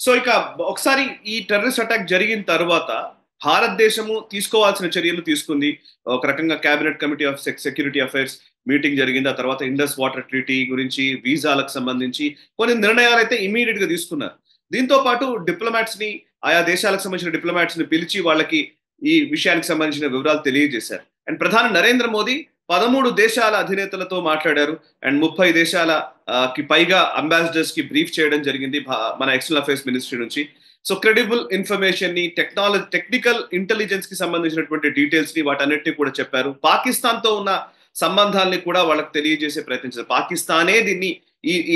So ఇక ఒకసారి ఈ టెర్రరిస్ట్ అటాక్ జరిగిన తర్వాత భారతదేశము తీసుకోవాల్సిన చర్యలు తీసుకుంది. ఒక రకంగా cabinet committee of security affairs meeting జరిగింది. ఆ తర్వాత ఇండస్ వాటర్ ట్రీటీ గురించి, వీసాలకు సంబంధించి కొన్ని నిర్ణయాలు అయితే ఇమీడియట్ గా తీసుకున్నారు. దీంతో పాటు డిప్లొమాట్స్ ని, ఆయా దేశాలకు సంబంధించిన డిప్లొమాట్స్ ని పిలిచి వాళ్ళకి ఈ విషయానికి సంబంధించిన వివరాలు తెలియజేశారు. అండ్ ప్రధాని నరేంద్ర మోదీ 13 దేశాల అధినేతలతో మాట్లాడారు. అండ్ 30 దేశాల కి పైగా అంబాసిడర్స్ కి బ్రీఫ్ చేయడం జరిగింది మన ఎక్స్టర్నల్ అఫైర్స్ మినిస్ట్రీ నుంచి. సో క్రెడిబుల్ ఇన్ఫర్మేషన్ ని, టెక్నికల్ ఇంటెలిజెన్స్ కి సంబంధించినటువంటి డీటెయిల్స్ ని వాటన్నిటిని కూడా చెప్పారు. పాకిస్తాన్ తో ఉన్న సంబంధాలని కూడా వాళ్ళకి తెలియజేసే ప్రయత్నించారు. పాకిస్తానే దీన్ని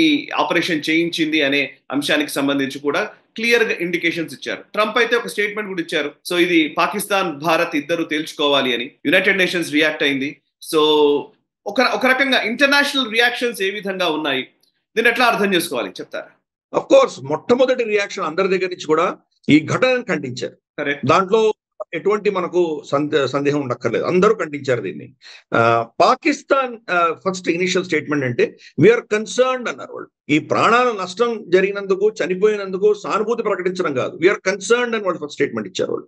ఈ ఆపరేషన్ చేయించింది అనే అంశానికి సంబంధించి కూడా క్లియర్ గా ఇండికేషన్స్ ఇచ్చారు. ట్రంప్ అయితే ఒక స్టేట్మెంట్ కూడా ఇచ్చారు. సో ఇది పాకిస్తాన్, భారత్ ఇద్దరు తేల్చుకోవాలి అని. యునైటెడ్ నేషన్స్ రియాక్ట్ అయింది. సో ఒక రకంగా ఇంటర్నేషనల్ రియాక్షన్స్ ఏ విధంగా ఉన్నాయి, దీన్ని ఎట్లా అర్థం చేసుకోవాలి చెప్తారా? అఫ్ కోర్స్ మొట్టమొదటి రియాక్షన్ అందరి దగ్గర నుంచి కూడా ఈ ఘటనను ఖండించారు. దాంట్లో ఎటువంటి మనకు సందేహం ఉండక్కర్లేదు, అందరూ ఖండించారు దీన్ని. పాకిస్తాన్ ఫస్ట్ ఇనిషియల్ స్టేట్మెంట్ అంటే వీఆర్ కన్సర్న్డ్ అన్నారు వాళ్ళు. ఈ ప్రాణాల నష్టం జరిగినందుకు, చనిపోయినందుకు సానుభూతి ప్రకటించడం కాదు, వీఆర్ కన్సర్న్డ్ అని వాళ్ళు ఫస్ట్ స్టేట్మెంట్ ఇచ్చారు వాళ్ళు.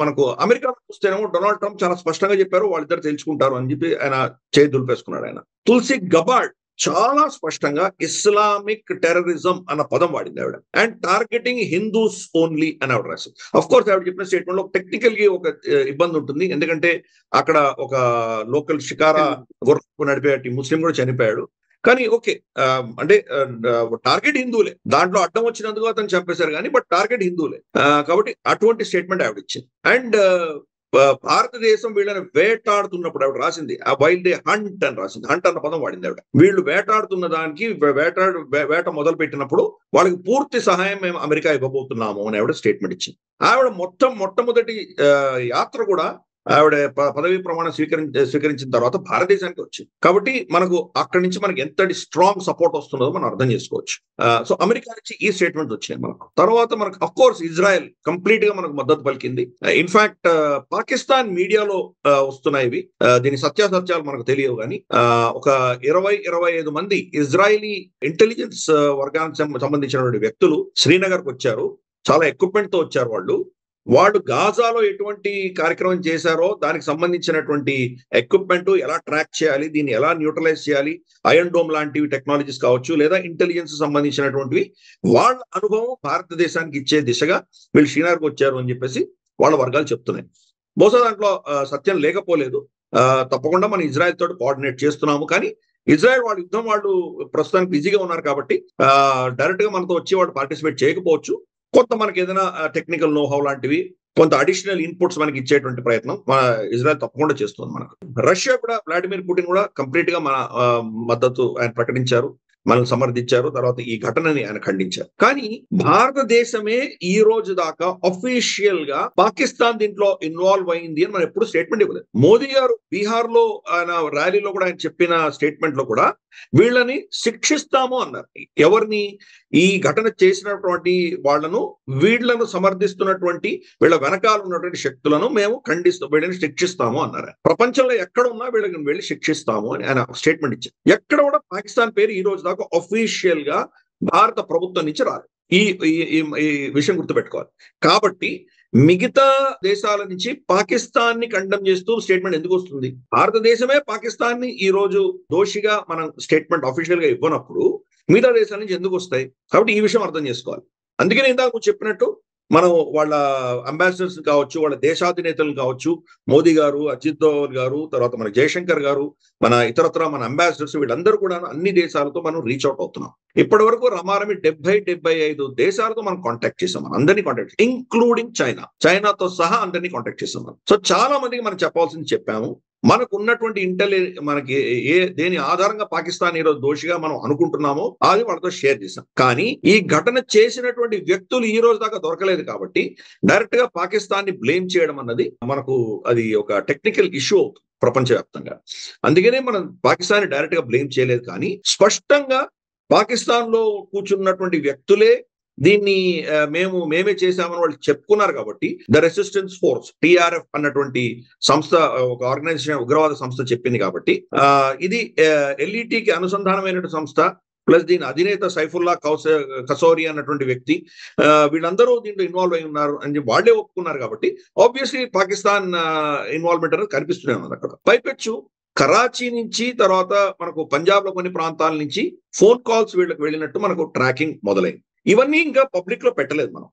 మనకు అమెరికా చూస్తేనేమో డొనాల్డ్ ట్రంప్ చాలా స్పష్టంగా చెప్పారు వాళ్ళిద్దరు తెలుసుకుంటారు అని చెప్పి ఆయన చేయి దులిపేసుకున్నాడు. ఆయన తుల్సి గబార్డ్ చాలా స్పష్టంగా ఇస్లామిక్ టెర్రరిజం అన్న పదం వాడింది ఆవిడ. అండ్ టార్గెటింగ్ హిందూస్ ఓన్లీ అని ఆవిడ రాసింది. అఫ్ కోర్స్ ఆవిడ చెప్పిన స్టేట్మెంట్ లో టెక్నికల్ గా ఒక ఇబ్బంది ఉంటుంది, ఎందుకంటే అక్కడ ఒక లోకల్ షికారా గుర్రపు నడిపే ముస్లిం కూడా చనిపోయాడు. కానీ ఓకే, అంటే టార్గెట్ హిందువులే, దాంట్లో అడ్డం వచ్చినందుకు అతను చంపేశారు కానీ బట్ టార్గెట్ హిందువులే. కాబట్టి అటువంటి స్టేట్మెంట్ ఆవిడ ఇచ్చింది. అండ్ భారతదేశం వీళ్ళని వేటాడుతున్నప్పుడు ఆవిడ రాసింది వైల్ దే హంట్ అని రాసింది. హంట్ అన్న పదం వాడింది ఆవిడ. వీళ్ళు వేటాడుతున్న దానికి వేట మొదలు పెట్టినప్పుడు వాళ్ళకి పూర్తి సహాయం మేము అమెరికా ఇవ్వబోతున్నాము అని ఆవిడ స్టేట్మెంట్ ఇచ్చింది. ఆవిడ మొట్టమొదటి యాత్ర కూడా ఆవిడ పదవీ ప్రమాణం స్వీకరించిన తర్వాత భారతదేశానికి వచ్చింది. కాబట్టి మనకు అక్కడి నుంచి మనకి ఎంతటి స్ట్రాంగ్ సపోర్ట్ వస్తున్నదో మనం అర్థం చేసుకోవచ్చు. సో అమెరికా నుంచి ఈ స్టేట్మెంట్స్ వచ్చినాయి మనకు. తర్వాత మనకు అఫ్ కోర్స్ ఇజ్రాయెల్ కంప్లీట్ గా మనకు మద్దతు పలికింది. ఇన్ఫాక్ట్ పాకిస్తాన్ మీడియాలో వస్తున్నాయి దీని సత్యాసత్యాలు మనకు తెలియవు కానీ ఒక 20-25 మంది ఇజ్రాయిలీ ఇంటెలిజెన్స్ వర్గానికి సంబంధించినటువంటి వ్యక్తులు శ్రీనగర్ కు వచ్చారు. చాలా ఎక్విప్మెంట్ తో వచ్చారు వాళ్ళు గాజాలో ఎటువంటి కార్యక్రమం చేశారో దానికి సంబంధించినటువంటి ఎక్విప్మెంట్ ఎలా ట్రాక్ చేయాలి, దీన్ని ఎలా న్యూట్రలైజ్ చేయాలి, ఐరన్ డోమ్ లాంటివి టెక్నాలజీస్ కావచ్చు, లేదా ఇంటెలిజెన్స్ సంబంధించినటువంటివి వాళ్ళ అనుభవం భారతదేశానికి ఇచ్చే దిశగా వీళ్ళు శ్రీనగర్కి వచ్చారు అని చెప్పేసి వాళ్ళ వర్గాలు చెప్తున్నాయి. బహుశా దాంట్లో సత్యం లేకపోలేదు. తప్పకుండా మనం ఇజ్రాయెల్ తోటి కోఆర్డినేట్ చేస్తున్నాము, కానీ ఇజ్రాయెల్ వాళ్ళ యుద్ధం వాళ్ళు ప్రస్తుతానికి బిజీగా ఉన్నారు కాబట్టి డైరెక్ట్ గా మనతో వచ్చి వాళ్ళు పార్టిసిపేట్ చేయకపోవచ్చు. కొంత మనకి ఏదైనా టెక్నికల్ నోహౌ లాంటివి, కొంత అడిషనల్ ఇన్పుట్స్ మనకి ఇచ్చేటువంటి ప్రయత్నం మన ఇజ్రాయెల్ తప్పకుండా చేస్తుంది మనకు. రష్యా కూడా, వ్లాడిమిర్ పుటిన్ కూడా కంప్లీట్ గా మన మద్దతు ఆయన ప్రకటించారు, మనల్ని సమర్థించారు. తర్వాత ఈ ఘటనని ఆయన ఖండించారు. కానీ భారతదేశమే ఈ రోజు దాకా అఫీషియల్ గా పాకిస్తాన్ దీంట్లో ఇన్వాల్వ్ అయింది అని మనం ఎప్పుడు స్టేట్మెంట్ ఇవ్వలేదు. మోదీ గారు బీహార్ లో ఆయన ర్యాలీలో కూడా ఆయన చెప్పిన స్టేట్మెంట్ లో కూడా వీళ్ళని శిక్షిస్తాము అన్నారు. ఎవరిని? ఈ ఘటన చేసినటువంటి వీళ్లను సమర్థిస్తున్నటువంటి వీళ్ళ వెనకాల ఉన్నటువంటి శక్తులను మేము వీళ్ళని శిక్షిస్తాము అన్నారు. ప్రపంచంలో ఎక్కడ ఉన్నా వీళ్ళని వెళ్ళి శిక్షిస్తాము అని ఆయన స్టేట్మెంట్ ఇచ్చారు. ఎక్కడ కూడా పాకిస్తాన్ పేరు ఈ రోజు దాకా అఫీషియల్ గా భారత ప్రభుత్వం నుంచి రాలేదు. ఈ విషయం గుర్తుపెట్టుకోవాలి. కాబట్టి మిగతా దేశాల నుంచి పాకిస్తాన్ ని కండెమ్ చేస్తూ స్టేట్మెంట్ ఎందుకు వస్తుంది? భారతదేశమే పాకిస్తాన్ ని ఈ రోజు దోషిగా మనం స్టేట్మెంట్ అఫీషియల్ గా ఇవ్వనప్పుడు మిగతా దేశాల నుంచి ఎందుకు వస్తాయి? కాబట్టి ఈ విషయం అర్థం చేసుకోవాలి. అందుకని ఇందాక నువ్వు చెప్పినట్టు మనం వాళ్ళ అంబాసిడర్స్ కావచ్చు, వాళ్ళ దేశాధినేతలు కావచ్చు, మోదీ గారు, అజిత్ దోవల్ గారు, తర్వాత మన జయశంకర్ గారు, మన ఇతరత్ర మన అంబాసిడర్స్, వీళ్ళందరూ కూడా అన్ని దేశాలతో మనం రీచ్ అవుట్ అవుతున్నాం. ఇప్పటి వరకు రమారమి 70-75 దేశాలతో మనం కాంటాక్ట్ చేసాం. అందరినీ కాంటాక్ట్, ఇంక్లూడింగ్ చైనాతో సహా అందరినీ కాంటాక్ట్ చేసాం. సో చాలా మందికి మనం చెప్పాల్సింది చెప్పాము. మనకు ఉన్నటువంటి మనకి దేని ఆధారంగా పాకిస్తాన్ ఈరోజు దోషిగా మనం అనుకుంటున్నామో అది వాళ్ళతో షేర్ చేశాం. కానీ ఈ ఘటన చేసినటువంటి వ్యక్తులు ఈ రోజు దాకా దొరకలేదు కాబట్టి డైరెక్ట్ గా పాకిస్తాన్ ని బ్లేమ్ చేయడం అన్నది మనకు అది ఒక టెక్నికల్ ఇష్యూ అవుతుంది ప్రపంచవ్యాప్తంగా. అందుకనే మనం పాకిస్తాన్ ని డైరెక్ట్ గా బ్లేమ్ చేయలేదు. కానీ స్పష్టంగా పాకిస్తాన్ లో కూర్చున్నటువంటి వ్యక్తులే దీన్ని మేమే చేశామని వాళ్ళు చెప్పుకున్నారు కాబట్టి ద రెసిస్టెన్స్ ఫోర్స్ TRF అన్నటువంటి సంస్థ, ఒక ఆర్గనైజేషన్, ఉగ్రవాద సంస్థ చెప్పింది కాబట్టి ఇది LETకి అనుసంధానమైన సంస్థ. ప్లస్ దీని అధినేత సైఫుల్లా కసోరి అన్నటువంటి వ్యక్తి, వీళ్ళందరూ దీంట్లో ఇన్వాల్వ్ అయి ఉన్నారు అని వాళ్ళే ఒప్పుకున్నారు. కాబట్టి ఆబ్వియస్లీ పాకిస్తాన్ ఇన్వాల్వ్మెంట్ అనేది కనిపిస్తూనే ఉన్నది అక్కడ. పైపెచ్చు కరాచీ నుంచి తర్వాత మనకు పంజాబ్ లో కొన్ని ప్రాంతాల నుంచి ఫోన్ కాల్స్ వీళ్ళకి వెళ్ళినట్టు మనకు ట్రాకింగ్ మొదలైంది. ఇవన్నీ ఇంకా పబ్లిక్ లో పెట్టలేదు మనం,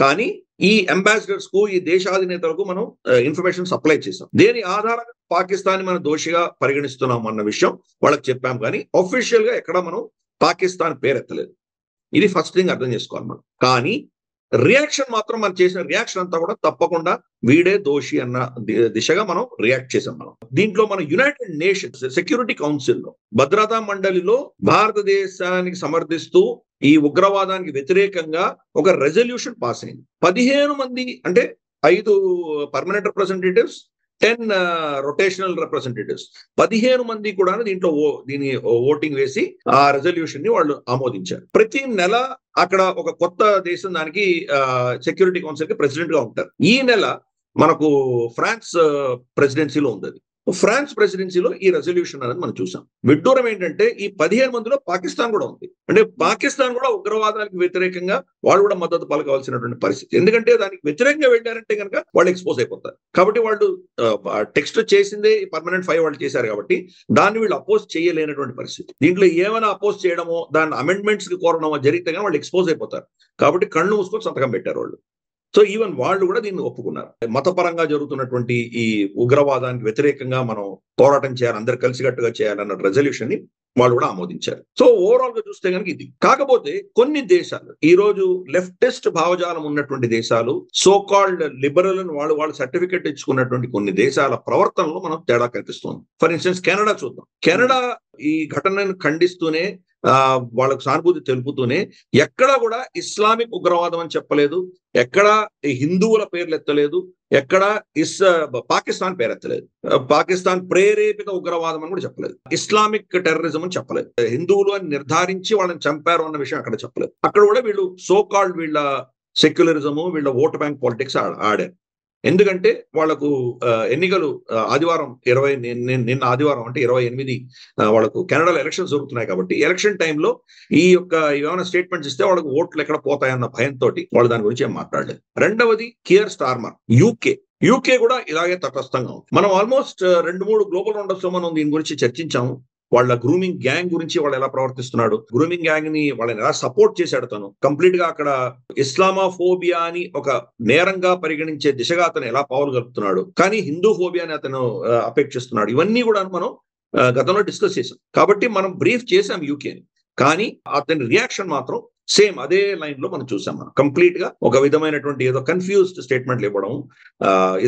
కానీ ఈ అంబాసిడర్స్ కు, ఈ దేశాధినేతలకు మనం ఇన్ఫర్మేషన్ సప్లై చేసాం. దేని ఆధారంగా పాకిస్తాన్ మనం దోషిగా పరిగణిస్తున్నాం అన్న విషయం వాళ్ళకి చెప్పాం, కానీ అఫీషియల్ గా ఎక్కడ మనం పాకిస్తాన్ పేరెత్తలేదు. ఇది ఫస్ట్ థింగ్ అర్థం చేసుకోవాలి మనం. కానీ రియాక్షన్ మాత్రం మనం చేసిన రియాక్షన్ అంతా కూడా తప్పకుండా వీడే దోషి అన్న దిశగా మనం రియాక్ట్ చేసాం. మనం దీంట్లో మన యునైటెడ్ నేషన్స్ సెక్యూరిటీ కౌన్సిల్లో, భద్రతా మండలిలో భారతదేశానికి సమర్థిస్తూ ఈ ఉగ్రవాదానికి వ్యతిరేకంగా ఒక రెజల్యూషన్ పాస్ అయింది. 15 మంది, అంటే 5 పర్మనెంట్ రిప్రజెంటేటివ్స్, 10 రొటేషనల్ రిప్రజెంటేటివ్స్, 15 మంది కూడా దీంట్లో దీని ఓటింగ్ వేసి ఆ రెజల్యూషన్ ని వాళ్ళు ఆమోదించారు. ప్రతి నెల అక్కడ ఒక కొత్త దేశం దానికి సెక్యూరిటీ కౌన్సిల్ కి ప్రెసిడెంట్ గా ఉంటారు. ఈ నెల మనకు ఫ్రాన్స్ ప్రెసిడెన్సీలో ఉంది. ఫ్రాన్స్ ప్రెసిడెన్సీలో ఈ రెజల్యూషన్ అనేది మనం చూసాం. విడ్డూరం ఏంటంటే ఈ 15 మందిలో పాకిస్తాన్ కూడా ఉంది. అంటే పాకిస్తాన్ కూడా ఉగ్రవాదానికి వ్యతిరేకంగా వాళ్ళు కూడా మద్దతు పలకవలసినటువంటి పరిస్థితి. ఎందుకంటే దానికి వ్యతిరేకంగా వెళ్ళారంటే కనుక వాళ్ళు ఎక్స్పోజ్ అయిపోతారు. కాబట్టి వాళ్ళు టెక్స్ట్ చేసిందే పర్మనెంట్ 5 వాళ్ళు చేశారు కాబట్టి దాన్ని వీళ్ళు అపోజ్ చేయలేనటువంటి పరిస్థితి. దీంట్లో ఏమైనా అపోజ్ చేయడమో, దాని అమెండ్మెంట్స్ కి కోరడమో జరిగితే కానీ వాళ్ళు ఎక్స్పోజ్ అయిపోతారు. కాబట్టి కళ్ళు మూసుకొని సంతకం పెట్టారు వాళ్ళు. సో ఈవెన్ వాళ్ళు కూడా దీన్ని ఒప్పుకున్నారు. మతపరంగా జరుగుతున్నటువంటి ఈ ఉగ్రవాదానికి వ్యతిరేకంగా మనం పోరాటం చేయాలి, అందరు కలిసికట్టుగా చేయాలన్న రెజల్యూషన్ ని వాళ్ళు కూడా ఆమోదించారు. సో ఓవరాల్ గా చూస్తే కనుక ఇది. కాకపోతే కొన్ని దేశాలు, ఈ రోజు లెఫ్టిస్ట్ భావజాలం ఉన్నటువంటి దేశాలు, సో కాల్డ్ లిబరల్ అని వాళ్ళు సర్టిఫికెట్ ఇచ్చుకున్నటువంటి కొన్ని దేశాల ప్రవర్తనలో మనం తేడా కనిపిస్తుంది. ఫర్ ఇన్స్టెన్స్ కెనడా చూద్దాం. కెనడా ఈ ఘటనను ఖండిస్తూనే, వాళ్ళకు సానుభూతి తెలుపుతూనే ఎక్కడా కూడా ఇస్లామిక్ ఉగ్రవాదం అని చెప్పలేదు, ఎక్కడా హిందువుల పేర్లు ఎత్తలేదు, ఎక్కడా పాకిస్తాన్ పేరెత్తలేదు, పాకిస్తాన్ ప్రేరేపిత ఉగ్రవాదం అని కూడా చెప్పలేదు, ఇస్లామిక్ టెర్రరిజం అని చెప్పలేదు, హిందువులు అని నిర్ధారించి వాళ్ళని చంపారు అన్న విషయం అక్కడ చెప్పలేదు. అక్కడ కూడా వీళ్ళు సో కాల్డ్ వీళ్ళ సెక్యులరిజము, వీళ్ళ ఓట్ బ్యాంక్ పాలిటిక్స్ ఆడారు. ఎందుకంటే వాళ్లకు ఎన్నికలు ఆదివారం నిన్న ఆదివారం అంటే 28 వాళ్ళకు కెనడాలో ఎలక్షన్స్ జరుగుతున్నాయి. కాబట్టి ఎలక్షన్ టైంలో ఈ యొక్క ఏమైనా స్టేట్మెంట్స్ ఇస్తే వాళ్ళకు ఓట్లు ఎక్కడ పోతాయన్న భయంతో వాళ్ళు దాని గురించి ఏం మాట్లాడలేదు. రెండవది కియర్ స్టార్మర్, యూకే కూడా ఇలాగే తటస్థంగా ఉంది. మనం ఆల్మోస్ట్ 2-3 గ్లోబల్ రౌండప్స్ లో మనం దీని గురించి చర్చించాము. వాళ్ళ గ్రూమింగ్ గ్యాంగ్ గురించి వాళ్ళు ఎలా ప్రవర్తిస్తున్నాడు, గ్రూమింగ్ గ్యాంగ్ ని వాళ్ళని ఎలా సపోర్ట్ చేశాడు, తను కంప్లీట్ గా అక్కడ ఇస్లామోఫోబియా అని ఒక నేరంగా పరిగణించే దిశగా అతను ఎలా పావులు కలుపుతున్నాడు, కానీ హిందూ ఫోబియాని అతను అపేక్షిస్తున్నాడు. ఇవన్నీ కూడా మనం గతంలో డిస్కస్ చేసాం. కాబట్టి మనం బ్రీఫ్ చేసాం యూకేని, కానీ అతని రియాక్షన్ మాత్రం సేమ్ అదే లైన్ లో మనం చూసాం. మనం కంప్లీట్ గా ఒక విధమైనటువంటి ఏదో కన్ఫ్యూజ్డ్ స్టేట్మెంట్లు ఇవ్వడం,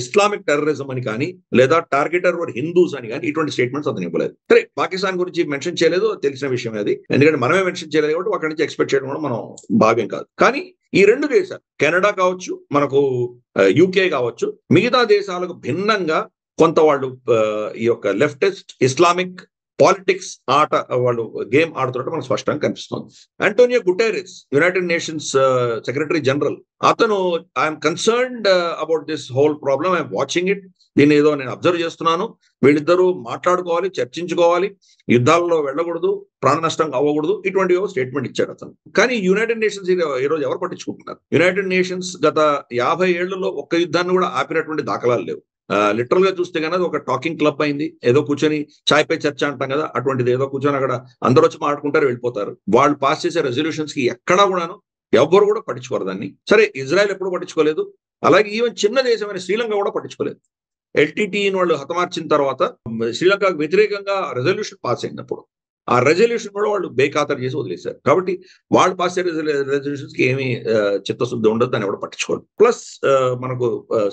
ఇస్లామిక్ టెర్రరిజం అని కానీ లేదా టార్గెటర్ ఫర్ హిందూస్ అని కానీ ఇటువంటి స్టేట్మెంట్స్ అతను ఇవ్వలేదు. సరే, పాకిస్తాన్ గురించి మెన్షన్ చేయలేదు, తెలిసిన విషయం అది, ఎందుకంటే మనమే మెన్షన్ చేయలేదు కాబట్టి అక్కడి నుంచి ఎక్స్పెక్ట్ చేయడం కూడా మనం భావ్యం కాదు. కానీ ఈ 2 దేశాలు, కెనడా కావచ్చు, మనకు యూకే కావచ్చు, మిగతా దేశాలకు భిన్నంగా కొంత వాళ్ళు ఈ యొక్క లెఫ్టిస్ట్ ఇస్లామిక్ పాలిటిక్స్ ఆట వాళ్ళు గేమ్ ఆడుతున్నట్టు మనకు స్పష్టంగా కనిపిస్తుంది. Antonio Guterres, United Nations secretary general, అతను I'm concerned about this whole problem, I'm watching it, దీన్ని ఏదో నేను అబ్జర్వ్ చేస్తున్నాను, వీళ్ళిద్దరూ మాట్లాడుకోవాలి, చర్చించుకోవాలి, యుద్ధాలలో వెళ్ళకూడదు, ప్రాణ నష్టం అవ్వకూడదు, ఇటువంటి స్టేట్మెంట్ ఇచ్చాడు అతను. కానీ యునైటెడ్ నేషన్స్ ఈ రోజు ఎవరు పట్టించుకుంటున్నారు? యునైటెడ్ నేషన్స్ గత 50 ఏళ్లలో ఒక్క యుద్ధాన్ని కూడా ఆపినటువంటి దాఖలాలు లేవు. లిటరల్ గా చూస్తే కనుక ఒక టాకింగ్ క్లబ్ అయింది, ఏదో కూర్చొని చాయ్ పై చర్చ అంటాం కదా, అటువంటిది ఏదో కూర్చొని అక్కడ అందరూ వచ్చి మాట్లాడుకుంటారు, వెళ్ళిపోతారు. వాళ్ళు పాస్ చేసే రెజల్యూషన్స్ కి ఎక్కడా కూడాను ఎవ్వరు కూడా పట్టించుకోరు దాన్ని. సరే, ఇజ్రాయెల్ ఎప్పుడు పట్టించుకోలేదు, అలాగే ఈవెన్ చిన్న దేశమైన శ్రీలంక కూడా పట్టించుకోలేదు. ఎల్టీటీని వాళ్ళు హతమార్చిన తర్వాత శ్రీలంకకు వ్యతిరేకంగా రెజల్యూషన్ పాస్ అయినప్పుడు ఆ రెజల్యూషన్ కూడా వాళ్ళు బేఖాతరు చేసి వదిలేశారు. కాబట్టి వాళ్ళు పాస్ అయ్యే రెజల్యూషన్స్ కి ఏమీ చిత్తశుద్ధి ఉండదు, దాన్ని కూడా పట్టించుకోవాలి. ప్లస్ మనకు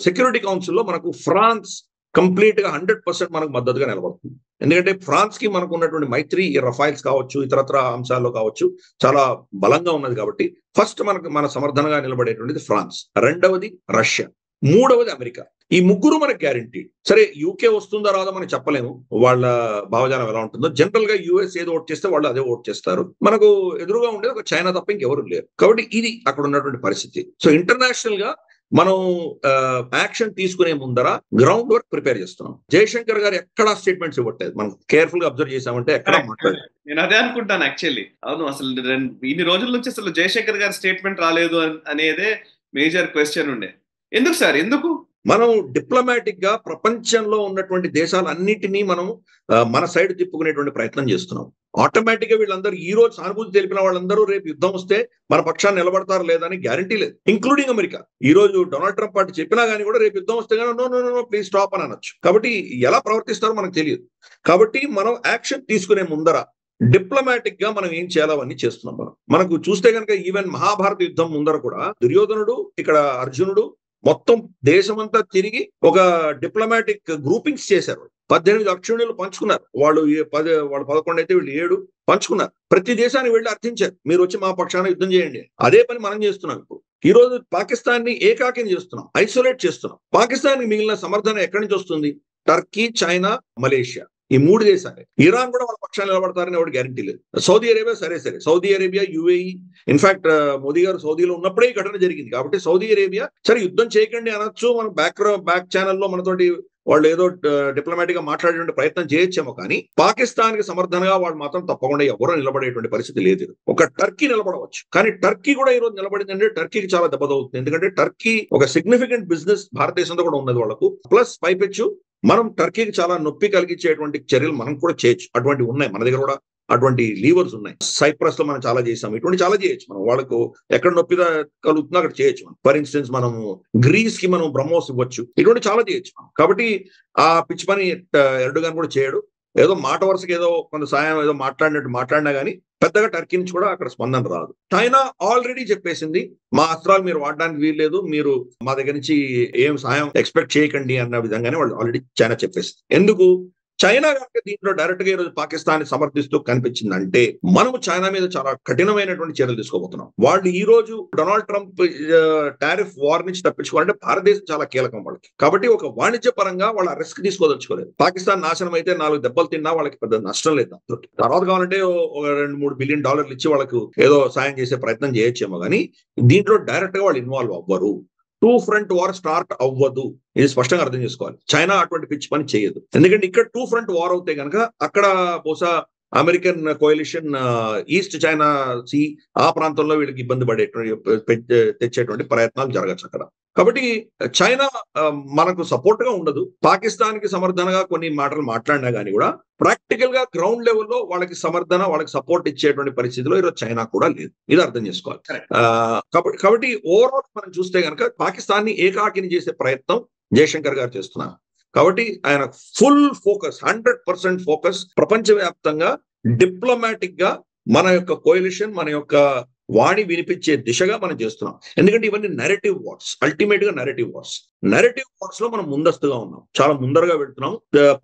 సెక్యూరిటీ కౌన్సిల్లో మనకు ఫ్రాన్స్ కంప్లీట్ గా 100% మనకు మద్దతుగా నిలబడుతుంది. ఎందుకంటే ఫ్రాన్స్ కి మనకు ఉన్నటువంటి మైత్రి, ఈ రఫైల్స్ కావచ్చు, ఇతరత్ర అంశాల్లో కావచ్చు, చాలా బలంగా ఉన్నది. కాబట్టి ఫస్ట్ మన సమర్థనగా నిలబడేటువంటిది ఫ్రాన్స్, రెండవది రష్యా, మూడవది అమెరికా. ఈ ముగ్గురు మనకు గ్యారంటీ. సరే, యూకే వస్తుందా రాదా మనం చెప్పలేము, వాళ్ళ భావజాలం ఎలా ఉంటుందో. జనరల్ గా యూఎస్ ఏదో ఓట్ చేస్తే వాళ్ళు అదే ఓట్ చేస్తారు. మనకు ఎదురుగా ఉండేది ఒక చైనా తప్ప ఇంకెవరు లేరు. కాబట్టి ఇది అక్కడ ఉన్నటువంటి పరిస్థితి. సో ఇంటర్నేషనల్ గా మనం యాక్షన్ తీసుకునే ముందర గ్రౌండ్ వర్క్ ప్రిపేర్ చేస్తున్నాం. జయశంకర్ గారు ఎక్కడా స్టేట్మెంట్స్ ఇవ్వట్లేదు. మనం కేర్ఫుల్ గా అబ్జర్వ్ చేసామంటే ఎక్కడ మాట్లాడలేదు. నేను అదే అనుకుంటాను యాక్చువల్లీ. అవును, అసలు ఇన్ని రోజుల నుంచి అసలు జయశంకర్ గారి స్టేట్మెంట్ రాలేదు అనేదే మేజర్ క్వశ్చన్ ఉండే. ఎందుకు సార్, ఎందుకు? మనం డిప్లొమాటిక్ గా ప్రపంచంలో ఉన్నటువంటి దేశాలన్నిటినీ మనం మన సైడ్ తిప్పుకునేటువంటి ప్రయత్నం చేస్తున్నాం. ఆటోమేటిక్ గా వీళ్ళందరూ ఈ రోజు సానుభూతి తెలిపిన వాళ్ళందరూ రేపు యుద్ధం వస్తే మన పక్షాన్ని నిలబడతారు లేదని గ్యారంటీ లేదు, ఇంక్లూడింగ్ అమెరికా. ఈ రోజు డొనాల్డ్ ట్రంప్ పార్టీ చెప్పినా కానీ కూడా రేపు యుద్ధం వస్తే కానీ నో ప్లీజ్ స్టాప్ అని అనొచ్చు. కాబట్టి ఎలా ప్రవర్తిస్తారో మనకు తెలియదు. కాబట్టి మనం యాక్షన్ తీసుకునే ముందర డిప్లొమాటిక్ గా మనం ఏం చేయాలో అవన్నీ చేస్తున్నాం. మనకు చూస్తే కనుక ఈవెన్ మహాభారత యుద్ధం ముందర కూడా దుర్యోధనుడు, ఇక్కడ అర్జునుడు మొత్తం దేశమంతా తిరిగి ఒక డిప్లొమాటిక్ గ్రూపింగ్స్ చేశారు. 18 అక్షుణ్యులు పంచుకున్నారు. వాళ్ళు 11 అయితే వీళ్ళు 7 పంచుకున్నారు. ప్రతి దేశానికి వెళ్ళి అర్థించారు, మీరు వచ్చి మా పక్షాన యుద్ధం చేయండి. అదే పని మనం చేస్తున్నాం. ఇప్పుడు ఈ రోజు పాకిస్తాన్ ని ఏకాకిని చేస్తున్నాం, ఐసోలేట్ చేస్తున్నాం. పాకిస్తాన్ కి మిగిలిన సమర్థన ఎక్కడి నుంచి వస్తుంది? టర్కీ, చైనా, మలేషియా, ఈ 3 దేశాలే. ఇరాన్ కూడా వాళ్ళ పక్షాన్ని నిలబడతారని ఎవరు గ్యారంటీ లేదు. సౌదీ అరేబియా సరే, Saudi Arabia, UAE, in fact Modi గారు సౌదీలో ఉన్నప్పుడే ఈ ఘటన జరిగింది. కాబట్టి సౌదీ అరేబియా సరే యుద్ధం చేయకండి అనొచ్చు, మనం బ్యాక్ ఛానల్లో మనతోటి వాళ్ళు ఏదో డిప్లొమాటిక్ గా మాట్లాడేటువంటి ప్రయత్నం చేయొచ్చేమో, కానీ పాకిస్తాన్ కి సమర్థనగా వాళ్ళు మాత్రం తప్పకుండా ఎవరో నిలబడేటువంటి పరిస్థితి లేదు. ఒక టర్కీ నిలబడవచ్చు, కానీ టర్కీ కూడా ఈ రోజు నిలబడిందంటే టర్కీకి చాలా దెబ్బతవుతుంది. ఎందుకంటే టర్కీ ఒక సిగ్నిఫికెంట్ బిజినెస్ భారతదేశంతో కూడా ఉన్నది వాళ్ళకు. ప్లస్ పైపెచ్చు మనం టర్కీకి చాలా నొప్పి కలిగించేటువంటి చర్యలు మనం కూడా చేయొచ్చు. అటువంటివి ఉన్నాయి మన దగ్గర కూడా, అటువంటి లీవర్స్ ఉన్నాయి. సైప్రస్ లో మనం చాలా చేసాం, ఇటువంటి చాలా చేయొచ్చు. మనం వాళ్ళకు ఎక్కడ నొప్పి కలుగుతుందో అక్కడ చేయొచ్చు. ఫర్ ఇన్స్టెన్స్ మనం గ్రీస్ కి మనం బ్రహ్మోస్ ఇవ్వచ్చు, ఇటువంటి చాలా చేయొచ్చు. కాబట్టి ఆ పిచ్చి పని ఎర్డోగాన్ కూడా చేయడు. ఏదో మాట వరుసకి ఏదో కొంత సాయం ఏదో మాట్లాడినా కానీ పెద్దగా టర్కీ నుంచి కూడా అక్కడ స్పందన రాదు. చైనా ఆల్రెడీ చెప్పేసింది, మా అస్త్రాలు మీరు వాడడానికి వీల్లేదు, మీరు మా దగ్గర నుంచి ఏం సాయం ఎక్స్పెక్ట్ చేయకండి అన్న విధంగానే వాళ్ళు ఆల్రెడీ చైనా చెప్పేసింది. ఎందుకు? చైనా కనుక దీంట్లో డైరెక్ట్ గా ఈరోజు పాకిస్తాన్ సమర్థిస్తూ కనిపించిందంటే మనము చైనా మీద చాలా కఠినమైనటువంటి చర్యలు తీసుకోబోతున్నాం. వాళ్ళు ఈ రోజు డొనాల్డ్ ట్రంప్ టారిఫ్ వార్ నుంచి తప్పించుకోవాలంటే భారతదేశం చాలా కీలకం వాళ్ళకి. కాబట్టి ఒక వాణిజ్య పరంగా వాళ్ళ రిస్క్ తీసుకోదలుచుకోలేదు. పాకిస్తాన్ నాశనం అయితే 4 దెబ్బలు తిన్నా వాళ్ళకి పెద్ద నష్టం లేదు. తర్వాత కావాలంటే ఒక $2-3 బిలియన్ ఇచ్చి వాళ్ళకు ఏదో సాయం చేసే ప్రయత్నం చేయొచ్చేమో, కానీ దీంట్లో డైరెక్ట్ గా వాళ్ళు ఇన్వాల్వ్ అవ్వరు. 2 ఫ్రంట్ వార్ స్టార్ట్ అవ్వదు, ఇది స్పష్టంగా అర్థం చేసుకోవాలి. చైనా అటువంటి పిచ్చి పని చేయదు. ఎందుకంటే ఇక్కడ 2 ఫ్రంట్ వార్ అవుతాయి కనుక అక్కడ బహుశా American coalition East China Sea ఆ ప్రాంతంలో వీళ్ళకి ఇబ్బంది తెచ్చేటువంటి ప్రయత్నాలు జరగచ్చు అక్కడ. కాబట్టి చైనా మనకు సపోర్ట్ గా ఉండదు. పాకిస్తాన్ కి సమర్థనగా కొన్ని మాటలు మాట్లాడినా కానీ కూడా ప్రాక్టికల్ గా గ్రౌండ్ లెవెల్లో వాళ్ళకి సమర్థన, వాళ్ళకి సపోర్ట్ ఇచ్చేటువంటి పరిస్థితిలో ఈరోజు చైనా కూడా లేదు. ఇది అర్థం చేసుకోవాలి. కాబట్టి ఓవరాల్ మనం చూస్తే కనుక పాకిస్తాన్ ని ఏకాకిని చేసే ప్రయత్నం జయశంకర్ గారు చేస్తున్నారు. కాబట్టి ఆయన ఫుల్ ఫోకస్, 100% ఫోకస్ ప్రపంచవ్యాప్తంగా డిప్లొమాటిక్ గా మన యొక్క కోయలిషన్, మన యొక్క వాణి వినిపించే దిశగా మనం చేస్తున్నాం. ఎందుకంటే ఇవన్నీ నెరేటివ్ వార్స్, అల్టిమేట్ గా నెరేటివ్ వార్స్. నెరేటివ్ వార్స్ లో మనం ముందస్తుగా ఉన్నాం, చాలా ముందరగా వెళ్తున్నాం.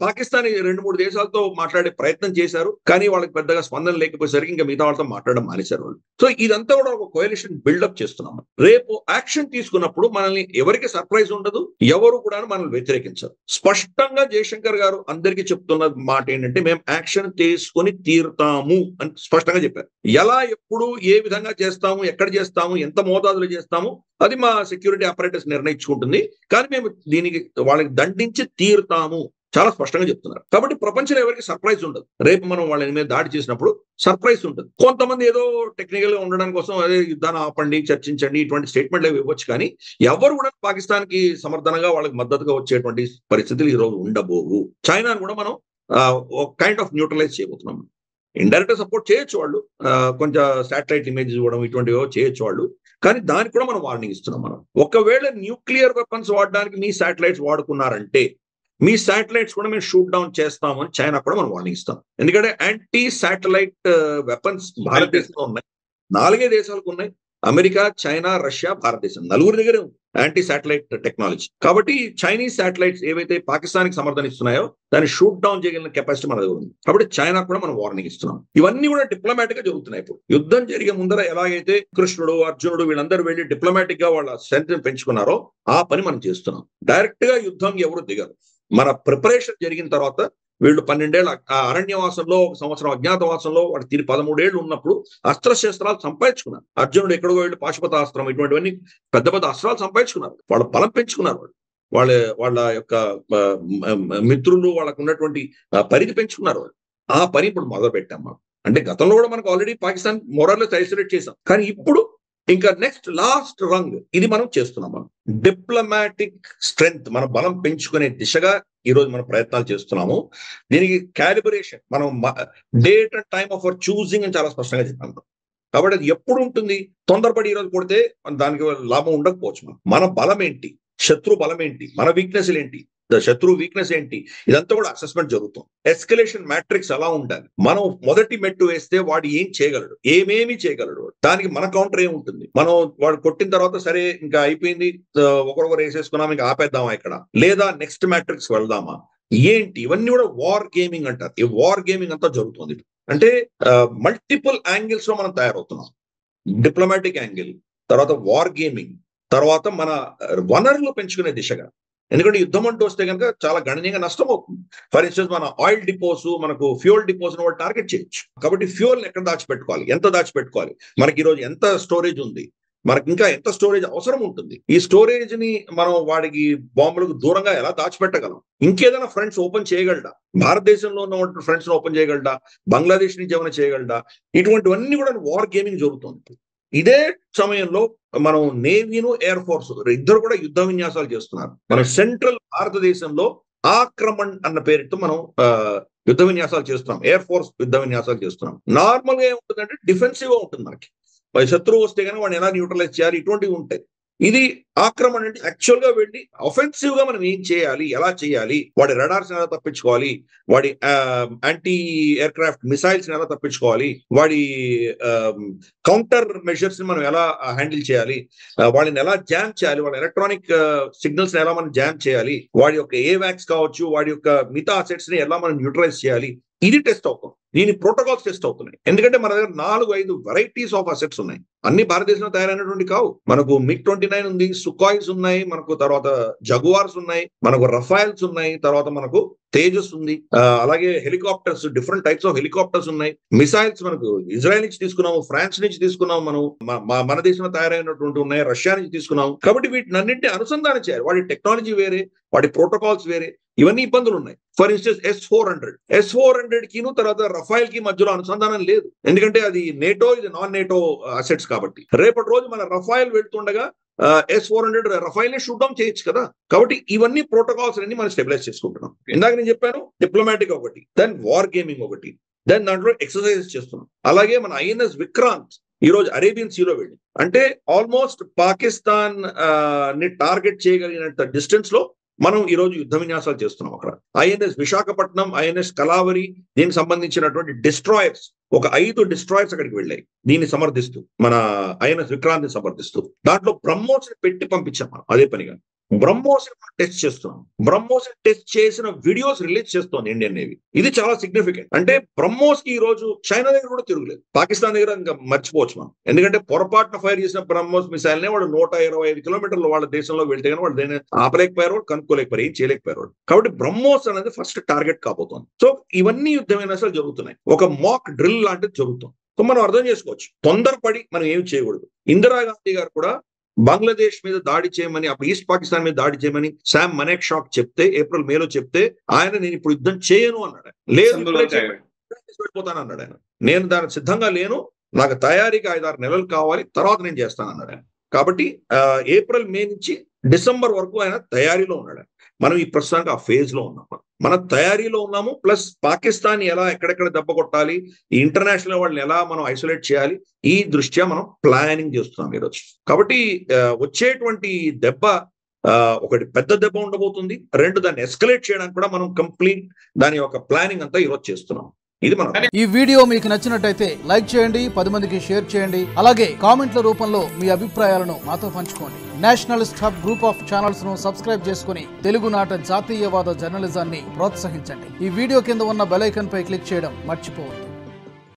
పాకిస్తాన్ 2-3 దేశాలతో మాట్లాడే ప్రయత్నం చేశారు, కానీ వాళ్ళకి పెద్దగా స్పందన లేకపోయేసరికి ఇంకా మిగతా వాళ్ళతో మాట్లాడడం మానేశారు వాళ్ళు. సో ఇదంతా కూడా ఒక కోయలిషన్ బిల్డప్ చేస్తున్నాం. రేపు యాక్షన్ తీసుకున్నప్పుడు మనల్ని ఎవరికి సర్ప్రైజ్ ఉండదు, ఎవరు కూడా మనల్ని వ్యతిరేకించరు. స్పష్టంగా జయశంకర్ గారు అందరికీ చెప్తున్న మాట ఏంటంటే మేము యాక్షన్ తీసుకొని తీరుతాము అని స్పష్టంగా చెప్పారు. ఎలా, ఎప్పుడు, ఏ విధంగా చేస్తాము, ఎక్కడ చేస్తాము, ఎంత మోతాదులో చేస్తాము అది మా సెక్యూరిటీ అపరేటర్స్ నిర్ణయించుకుంటుంది, కానీ మేము దీనికి వాళ్ళకి దండించి తీరుతాము చాలా స్పష్టంగా చెప్తున్నారు. కాబట్టి ప్రపంచంలో ఎవరికి సర్ప్రైజ్ ఉండదు. రేపు మనం వాళ్ళ మీద దాడి చేసినప్పుడు సర్ప్రైజ్ ఉంటుంది. కొంతమంది ఏదో టెక్నికల్ గా ఉండడం కోసం అదే యుద్ధాన్ని ఆపండి, చర్చించండి, ఇటువంటి స్టేట్మెంట్లు ఇవ్వచ్చు, కానీ ఎవరు కూడా పాకిస్తాన్ కి సమర్థనంగా వాళ్ళకి మద్దతుగా వచ్చేటువంటి పరిస్థితులు ఈ రోజు ఉండబోవు. చైనాను కూడా మనం కైండ్ ఆఫ్ న్యూట్రలైజ్ చేయబోతున్నాం. ఇండైరెక్ట్ సపోర్ట్ చేయొచ్చు వాళ్ళు, కొంచెం శాటిలైట్ ఇమేజ్ ఇవ్వడం ఇటువంటివో చేయొచ్చు వాళ్ళు, కానీ దానికి కూడా మనం వార్నింగ్ ఇస్తున్నాం. మనం ఒకవేళ న్యూక్లియర్ వెపన్స్ వాడడానికి మీ శాటిలైట్స్ వాడుకున్నారంటే మీ శాటిలైట్స్ కూడా మేము షూట్ డౌన్ చేస్తామని చైనా కూడా మనం వార్నింగ్ ఇస్తాం. ఎందుకంటే యాంటీ శాటిలైట్ వెపన్స్ భారతదేశంలో ఉన్నాయి, 4 దేశాలకు ఉన్నాయి. అమెరికా, చైనా, రష్యా, భారతదేశం 4 దగ్గరే ఉంది యాంటీ శాటిలైట్ టెక్నాలజీ. కాబట్టి చైనీస్ శాటిలైట్స్ ఏవైతే పాకిస్తాన్ కి సమర్థన ఇస్తున్నాయో దాన్ని షూట్ డౌన్ చేయగలిగిన కెపాసిటీ మన దగ్గర ఉంది. కాబట్టి చైనా కూడా మనం వార్నింగ్ ఇస్తున్నాం. ఇవన్నీ కూడా డిప్లొమాటిక్ గా జరుగుతున్నాయి. ఇప్పుడు యుద్ధం జరిగే ముందర ఎలాగైతే కృష్ణుడు, అర్జునుడు వీళ్ళందరూ వెళ్ళి డిప్లొమాటిక్ గా వాళ్ళ స్ట్రెంత్ పెంచుకున్నారో ఆ పని మనం చేస్తున్నాం. డైరెక్ట్ గా యుద్ధం ఎవరు దిగరు. మన ప్రిపరేషన్ జరిగిన తర్వాత వీళ్ళు 12 ఏళ్ళ అరణ్యవాసంలో, 1 సంవత్సరం అజ్ఞాతవాసంలో, వాడు తిరిగి 13 ఏళ్ళు ఉన్నప్పుడు అస్త్రశస్త్రాలు సంపాదించుకున్నారు. అర్జునుడు ఎక్కడికో వీళ్ళు పాశుపతాస్త్రం ఇటువంటివన్నీ పెద్ద పెద్ద అస్త్రాలు సంపాదించుకున్నారు. వాళ్ళ బలం పెంచుకున్నారు. వాళ్ళ యొక్క మిత్రులు వాళ్ళకు ఉన్నటువంటి పరిధి పెంచుకున్నారు. ఆ పని ఇప్పుడు మొదలు పెట్టాం మనం. అంటే గతంలో కూడా మనకు ఆల్రెడీ పాకిస్తాన్ మోరల్లెస్ ఐసోలేట్ చేసాం, కానీ ఇప్పుడు ఇంకా నెక్స్ట్ లాస్ట్ రంగ్ ఇది మనం చేస్తున్నాం. మనం డిప్లొమాటిక్ స్ట్రెంగ్త్, మన బలం పెంచుకునే దిశగా ఈ రోజు మనం ప్రయత్నాలు చేస్తున్నాము. దీనికి క్యాలిబ్రేషన్, మనం date and time of our choosing అని చాలా స్పష్టంగా చెప్పాము. కాబట్టి అది ఎప్పుడు ఉంటుంది? తొందరపడి ఈ రోజు కొడితే దానికి లాభం ఉండకపోవచ్చు. మన బలం ఏంటి, శత్రు బలం ఏంటి, మన వీక్నెస్ ఏంటి, శత్రు వీక్నెస్ ఏంటి, ఇదంతా కూడా అసెస్మెంట్ జరుగుతుంది. ఎస్కలేషన్ మ్యాట్రిక్స్ అలా ఉండాలి. మనం మొదటి మెట్టు వేస్తే వాడు ఏం చేయగలడు, ఏమేమి చేయగలడు, దానికి మన కౌంటర్ ఏముంటుంది. మనం వాడు కొట్టిన తర్వాత సరే ఇంకా అయిపోయింది, ఒకరొకరు వేసేసుకున్నాం, ఇంకా ఆపేద్దామా ఇక్కడ, లేదా నెక్స్ట్ మ్యాట్రిక్స్ వెళ్దామా, ఏంటి, ఇవన్నీ కూడా వార్ గేమింగ్ అంటారు. ఈ వార్ గేమింగ్ అంతా జరుగుతుంది. అంటే మల్టిపుల్ యాంగిల్స్ లో మనం తయారవుతున్నాం. డిప్లొమాటిక్ యాంగిల్, తర్వాత వార్ గేమింగ్, తర్వాత మన వనరులు పెంచుకునే దిశగా. ఎందుకంటే యుద్ధం అంటూ వస్తే కనుక చాలా గణనీయంగా నష్టం అవుతుంది. ఫర్ ఇన్స్టెన్స్ మన ఆయిల్ డిపోస్, మనకు ఫ్యూయల్ డిపోస్ కూడా టార్గెట్ చేయొచ్చు. కాబట్టి ఫ్యూయల్ ఎక్కడ దాచిపెట్టుకోవాలి, ఎంత దాచిపెట్టుకోవాలి, మనకి ఈరోజు ఎంత స్టోరేజ్ ఉంది, మనకి ఇంకా ఎంత స్టోరేజ్ అవసరం ఉంటుంది, ఈ స్టోరేజ్ ని మనం వాడికి బాంబులకు దూరంగా ఎలా దాచిపెట్టగలం, ఇంకేదైనా ఫ్రంట్స్ ఓపెన్ చేయగలడా, భారతదేశంలో ఉన్న ఫ్రంట్స్ ఓపెన్ చేయగలడా, బంగ్లాదేశ్ నుంచి ఏమైనా చేయగలడా, ఇటువంటివన్నీ కూడా వార్ గేమింగ్ జరుగుతుంది. ఇదే సమయంలో మనం నేవీను, ఎయిర్ ఫోర్స్ ఇద్దరు కూడా యుద్ధ విన్యాసాలు చేస్తున్నారు. మన సెంట్రల్ భారతదేశంలో ఆక్రమణ్ అన్న పేరుతో మనం యుద్ధ విన్యాసాలు చేస్తున్నాం. ఎయిర్ ఫోర్స్ యుద్ధ విన్యాసాలు చేస్తున్నాం. నార్మల్ గా ఏముంటుందంటే డిఫెన్సివ్ గా ఉంటుంది. మనకి శత్రువు వస్తే కనుక వాడిని ఎలా న్యూట్రలైజ్ చేయాలి, ఇటువంటివి ఉంటాయి. ఇది ఆక్రమణ అంటే యాక్చువల్ గా వెళ్ళి అఫెన్సివ్ గా మనం ఏం చేయాలి, ఎలా చేయాలి, వాడి రడార్స్ ఎలా తప్పించుకోవాలి, వాడి యాంటీ ఎయిర్ క్రాఫ్ట్ మిసైల్స్ ఎలా తప్పించుకోవాలి, వాడి కౌంటర్ మెజర్స్ ని మనం ఎలా హ్యాండిల్ చేయాలి, వాడిని ఎలా జామ్ చేయాలి, వాడి ఎలక్ట్రానిక్ సిగ్నల్స్ ఎలా మనం జామ్ చేయాలి, వాడి యొక్క ఏవాక్స్ కావచ్చు, వాడి యొక్క మిగతా అసెట్స్ ని ఎలా మనం న్యూట్రలైజ్ చేయాలి, ఇది టెస్ట్ అవుతుంది. దీని ప్రోటోకాల్స్ టెస్ట్ అవుతున్నాయి. ఎందుకంటే మన దగ్గర 4-5 వెరైటీస్ ఆఫ్ అసెట్స్ ఉన్నాయి. అన్ని భారతదేశంలో తయారైనటువంటి కావు. మనకు MiG-29 ఉంది, సుఖాయిస్ ఉన్నాయి, మనకు తర్వాత జగువార్స్ ఉన్నాయి, మనకు రఫైల్స్ ఉన్నాయి, తర్వాత మనకు తేజస్ ఉంది, అలాగే helicopters, different types of helicopters ఉన్నాయి. మిసైల్స్ మనకు ఇజ్రాయెల్ నుంచి తీసుకున్నాము, ఫ్రాన్స్ నుంచి తీసుకున్నాము, మన దేశంలో తయారైనటువంటి ఉన్నాయి, రష్యా నుంచి తీసుకున్నాము. కాబట్టి వీటిని అన్నింటినీ అనుసంధానం చేయాలి. వాడి టెక్నాలజీ వేరే, వాడి ప్రోటోకాల్స్ వేరే, ఇవన్నీ ఇబ్బందులు ఉన్నాయి. ఫర్ ఇన్స్టెన్స్ S-400 కిను తర్వాత రఫైల్ కి మధ్యలో అనుసంధానం లేదు. ఎందుకంటే అది నేటో, ఇది నాన్ నేటో అసెట్స్ కాబట్టి. రేపటి రోజు మన రఫైల్ వెళ్తుండగా S-400 రఫైల్ ని షూట్ డౌన్ చేయొచ్చు కదా. కాబట్టి ఇవన్నీ ప్రోటోకాల్స్ అన్ని మనం స్టెబిలైజ్ చేసుకుంటున్నాం. ఇందాక నేను చెప్పాను డిప్లొమాటిక్ ఒకటి, దెన్ వార్ గేమింగ్ ఒకటి, దెన్ దాంట్లో ఎక్సర్సైజెస్ చేస్తున్నాం. అలాగే మన INS విక్రాంత్ ఈ రోజు అరేబియన్ సీలో వెళ్ళి, అంటే ఆల్మోస్ట్ పాకిస్తాన్ ని టార్గెట్ చేయగలిగినంత డిస్టెన్స్ లో మనం ఈ రోజు యుద్ధ విన్యాసాలు చేస్తున్నాం. అక్కడ INS విశాఖపట్నం, INS కలావరి, దీనికి సంబంధించినటువంటి డిస్ట్రాయర్స్, ఒక 5 డిస్ట్రాయర్స్ అక్కడికి వెళ్ళాయి. దీన్ని సమర్థిస్తూ, మన INS విక్రాంత్ ని సమర్థిస్తూ దాంట్లో బ్రహ్మోస్ పెట్టి పంపించాం. మనం అదే పనిగా బ్రహ్మోస్ టెస్ట్ చేస్తున్నాం. బ్రహ్మోస్ టెస్ట్ చేసిన వీడియోస్ రిలీజ్ చేస్తోంది ఇండియన్ నేవీ. ఇది చాలా సిగ్నిఫికెంట్. అంటే బ్రహ్మోస్ కి ఈ రోజు చైనా దగ్గర కూడా తిరుగులేదు, పాకిస్తాన్ దగ్గర ఇంకా మర్చిపోవచ్చు మనం. ఎందుకంటే పొరపాటున ఫైర్ చేసిన బ్రహ్మోస్ మిసైల్ నే వాడు 125 కిలోమీటర్లు వాళ్ళ దేశంలో వెళ్తే కానీ వాళ్ళు దేని ఆపలేకపోయారు, కనుక్కోలేకపోయారు, ఏం చేయలేకపోయారు. కాబట్టి బ్రహ్మోస్ అనేది ఫస్ట్ టార్గెట్ కాబోతోంది. సో ఇవన్నీ యుద్ధమైన అసలు జరుగుతున్నాయి. ఒక మాక్ డ్రిల్ లాంటిది జరుగుతుంది. సో మనం అర్థం చేసుకోవచ్చు, తొందరపడి మనం ఏమి చేయకూడదు. ఇందిరాగాంధీ గారు కూడా బంగ్లాదేశ్ మీద దాడి చేయమని, అప్పుడు ఈస్ట్ పాకిస్తాన్ మీద దాడి చేయమని శామ్ మనెక్షాక్ చెప్తే, ఏప్రిల్ మేలో చెప్తే, ఆయన నేను ఇప్పుడు యుద్ధం చేయను అన్నాడు. లేదు వెళ్ళిపోతాను అన్నాడు ఆయన. నేను దానికి సిద్ధంగా లేను, నాకు తయారీకి 5-6 నెలలు కావాలి, తర్వాత నేను చేస్తాను అన్నాడు ఆయన. కాబట్టి ఏప్రిల్ మే నుంచి డిసెంబర్ వరకు ఆయన తయారీలో ఉన్నాడు. మనం ఈ ప్రస్తుతానికి ఆ ఫేజ్ లో ఉన్నాం. మన తయారీలో ఉన్నాము. ప్లస్ పాకిస్తాన్ ఎలా ఎక్కడెక్కడ దెబ్బ కొట్టాలి, ఈ ఇంటర్నేషనల్ వాళ్ళని ఎలా మనం ఐసోలేట్ చేయాలి, ఈ దృష్ట్యా మనం ప్లానింగ్ చేస్తున్నాం ఈరోజు. కాబట్టి వచ్చేటువంటి దెబ్బ ఒకటి పెద్ద దెబ్బ ఉండబోతుంది. 2 దాన్ని ఎస్కలేట్ చేయడానికి కూడా మనం కంప్లీట్ దాని యొక్క ప్లానింగ్ అంతా ఈరోజు చేస్తున్నాం. ఇది మనం. ఈ వీడియో మీకు నచ్చినట్టయితే లైక్ చేయండి, 10 మందికి షేర్ చేయండి. అలాగే కామెంట్ల రూపంలో మీ అభిప్రాయాలను మాతో పంచుకోండి. Nationalist hub group of channels ను సబ్స్క్రైబ్ చేసుకుని తెలుగునాట జాతీయవాద జర్నలిజాన్ని ప్రోత్సహించండి. ఈ వీడియో కింద ఉన్న బెల్ ఐకాన్ పై క్లిక్ చేయడం మర్చిపోవద్దు.